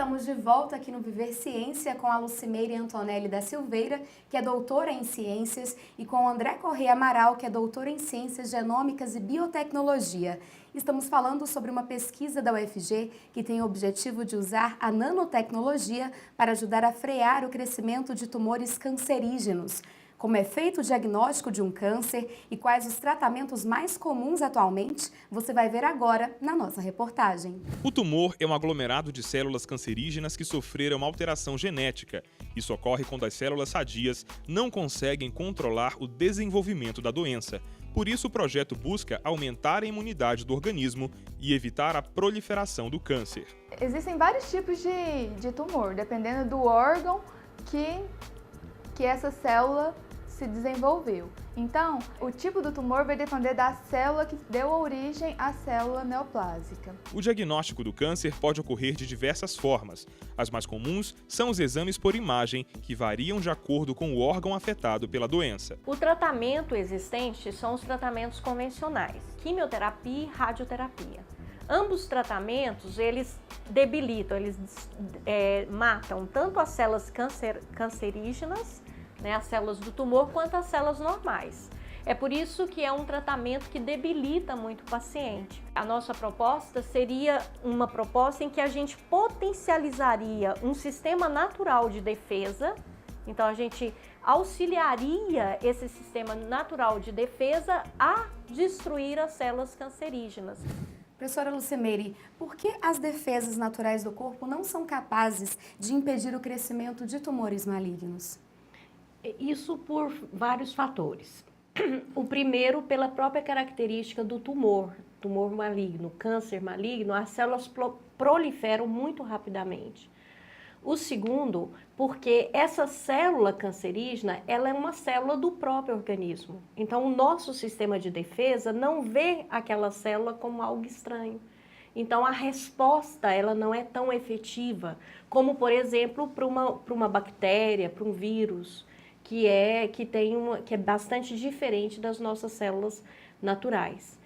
Estamos de volta aqui no Viver Ciência com a Lucimeire Antonelli da Silveira, que é doutora em Ciências, e com o André Corrêa Amaral, que é doutor em Ciências Genômicas e Biotecnologia. Estamos falando sobre uma pesquisa da UFG que tem o objetivo de usar a nanotecnologia para ajudar a frear o crescimento de tumores cancerígenos. Como é feito o diagnóstico de um câncer e quais os tratamentos mais comuns atualmente, você vai ver agora na nossa reportagem. O tumor é um aglomerado de células cancerígenas que sofreram uma alteração genética. Isso ocorre quando as células sadias não conseguem controlar o desenvolvimento da doença. Por isso, o projeto busca aumentar a imunidade do organismo e evitar a proliferação do câncer. Existem vários tipos de tumor, dependendo do órgão que essa célula se desenvolveu. Então, o tipo do tumor vai depender da célula que deu origem à célula neoplásica. O diagnóstico do câncer pode ocorrer de diversas formas. As mais comuns são os exames por imagem, que variam de acordo com o órgão afetado pela doença. O tratamento existente são os tratamentos convencionais, quimioterapia e radioterapia. Ambos os tratamentos, eles debilitam, eles matam tanto as células cancerígenas, as células do tumor, quanto as células normais. É por isso que é um tratamento que debilita muito o paciente. A nossa proposta seria uma proposta em que a gente potencializaria um sistema natural de defesa. Então a gente auxiliaria esse sistema natural de defesa a destruir as células cancerígenas. Professora Lucimeire, por que as defesas naturais do corpo não são capazes de impedir o crescimento de tumores malignos? Isso por vários fatores. O primeiro, pela própria característica do tumor maligno, câncer maligno, as células proliferam muito rapidamente. O segundo, porque essa célula cancerígena, ela é uma célula do próprio organismo. Então, o nosso sistema de defesa não vê aquela célula como algo estranho. Então, a resposta, ela não é tão efetiva, como, por exemplo, para uma bactéria, para um vírus, que é bastante diferente das nossas células naturais.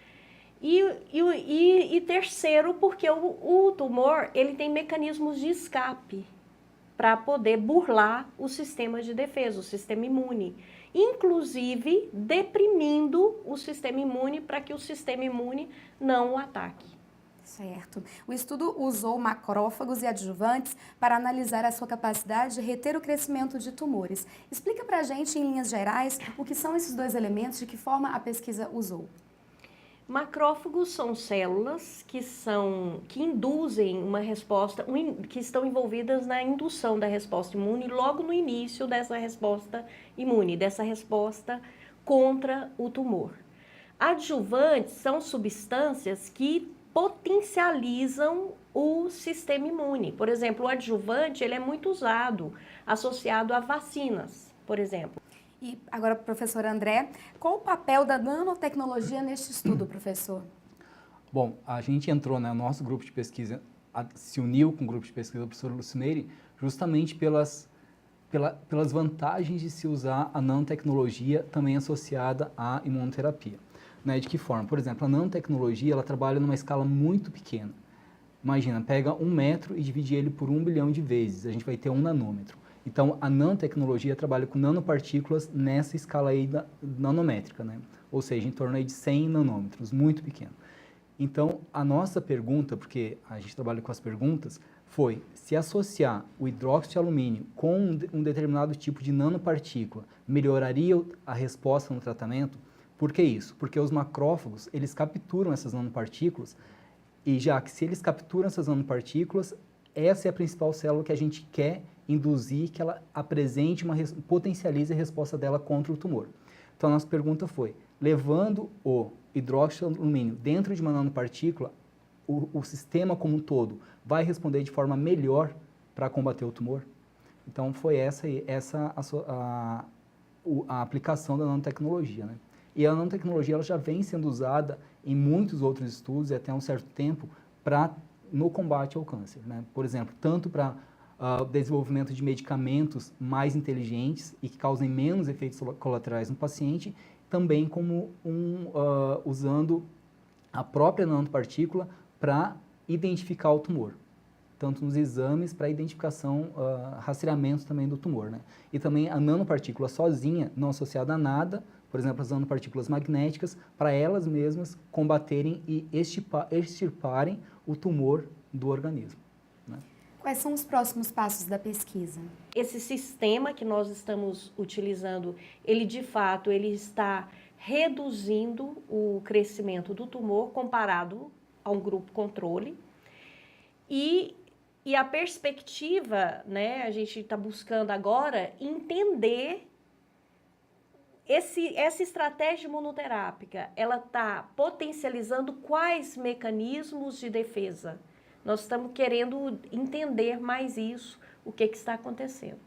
E terceiro, porque o tumor ele tem mecanismos de escape para poder burlar o sistema de defesa, o sistema imune, inclusive deprimindo o sistema imune para que o sistema imune não o ataque. Certo. O estudo usou macrófagos e adjuvantes para analisar a sua capacidade de reter o crescimento de tumores. Explica pra gente, em linhas gerais, o que são esses dois elementos, de que forma a pesquisa usou. Macrófagos são células que induzem uma resposta, que estão envolvidas na indução da resposta imune logo no início dessa resposta imune, dessa resposta contra o tumor. Adjuvantes são substâncias que potencializam o sistema imune. Por exemplo, o adjuvante ele é muito usado, associado a vacinas, por exemplo. E agora, professor André, qual o papel da nanotecnologia neste estudo, professor? Bom, a gente entrou no nosso grupo de pesquisa, se uniu com o grupo de pesquisa da professora Lucimeire, justamente pelas vantagens de se usar a nanotecnologia também associada à imunoterapia. De que forma? Por exemplo, a nanotecnologia ela trabalha numa escala muito pequena. Imagina, pega 1 metro e divide ele por 1 bilhão de vezes, a gente vai ter 1 nanômetro. Então, a nanotecnologia trabalha com nanopartículas nessa escala aí nanométrica, ou seja, em torno aí de 100 nanômetros, muito pequeno. Então, a nossa pergunta, porque a gente trabalha com as perguntas, foi se associar o hidróxido de alumínio com um determinado tipo de nanopartícula melhoraria a resposta no tratamento. Por que isso? Porque os macrófagos, eles capturam essas nanopartículas e já que se eles capturam essas nanopartículas, essa é a principal célula que a gente quer induzir que ela apresente, potencialize a resposta dela contra o tumor. Então, a nossa pergunta foi, levando o hidróxido de alumínio dentro de uma nanopartícula, o sistema como um todo vai responder de forma melhor para combater o tumor? Então, foi essa a aplicação da nanotecnologia, E a nanotecnologia ela já vem sendo usada em muitos outros estudos e até um certo tempo no combate ao câncer. Por exemplo, tanto para o desenvolvimento de medicamentos mais inteligentes e que causem menos efeitos colaterais no paciente, também como usando a própria nanopartícula para identificar o tumor. tanto nos exames para identificação, rastreamento também do tumor, né? E também a nanopartícula sozinha, não associada a nada, por exemplo, as nanopartículas magnéticas, para elas mesmas combaterem e extirparem o tumor do organismo, né? Quais são os próximos passos da pesquisa? Esse sistema que nós estamos utilizando, ele de fato, ele está reduzindo o crescimento do tumor comparado a um grupo controle. E a perspectiva, né, a gente está buscando agora entender essa estratégia imunoterápica, ela está potencializando quais mecanismos de defesa. Nós estamos querendo entender mais isso, o que está acontecendo.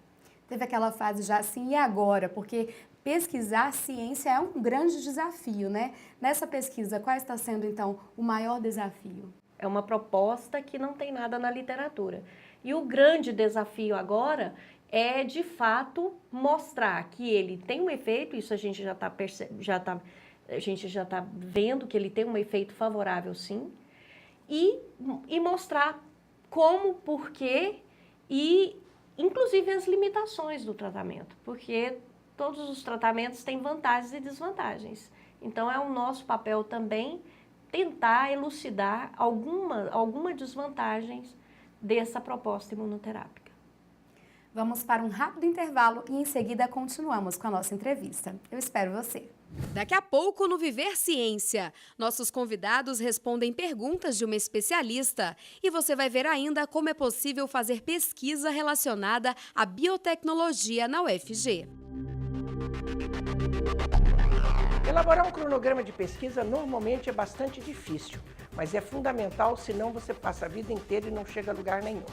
Teve aquela fase já assim, e agora? Porque pesquisar ciência é um grande desafio, né? Nessa pesquisa, qual está sendo, então, o maior desafio? É uma proposta que não tem nada na literatura. E o grande desafio agora é, de fato, mostrar que ele tem um efeito, isso a gente a gente já está vendo que ele tem um efeito favorável, sim, e mostrar como, porquê e, inclusive, as limitações do tratamento, porque todos os tratamentos têm vantagens e desvantagens. Então, é o nosso papel também tentar elucidar alguma desvantagens dessa proposta imunoterápica. Vamos para um rápido intervalo e em seguida continuamos com a nossa entrevista. Eu espero você. Daqui a pouco no Viver Ciência, nossos convidados respondem perguntas de uma especialista e você vai ver ainda como é possível fazer pesquisa relacionada à biotecnologia na UFG. Elaborar um cronograma de pesquisa normalmente é bastante difícil, mas é fundamental, senão você passa a vida inteira e não chega a lugar nenhum.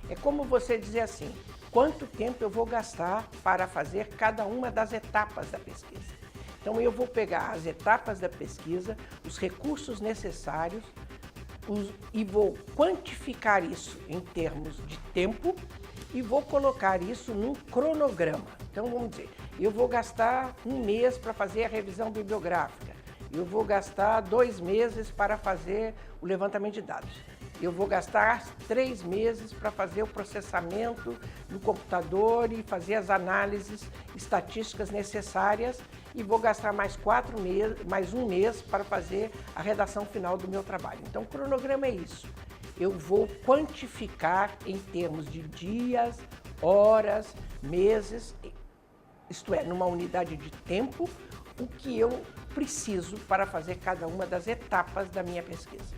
É como você dizer assim, quanto tempo eu vou gastar para fazer cada uma das etapas da pesquisa. Então eu vou pegar as etapas da pesquisa, os recursos necessários e vou quantificar isso em termos de tempo e vou colocar isso num cronograma. Então vamos dizer, eu vou gastar 1 mês para fazer a revisão bibliográfica, eu vou gastar 2 meses para fazer o levantamento de dados. Eu vou gastar 3 meses para fazer o processamento no computador e fazer as análises estatísticas necessárias e vou gastar mais 1 mês para fazer a redação final do meu trabalho. Então, o cronograma é isso. Eu vou quantificar em termos de dias, horas, meses, isto é, numa unidade de tempo, o que eu preciso para fazer cada uma das etapas da minha pesquisa.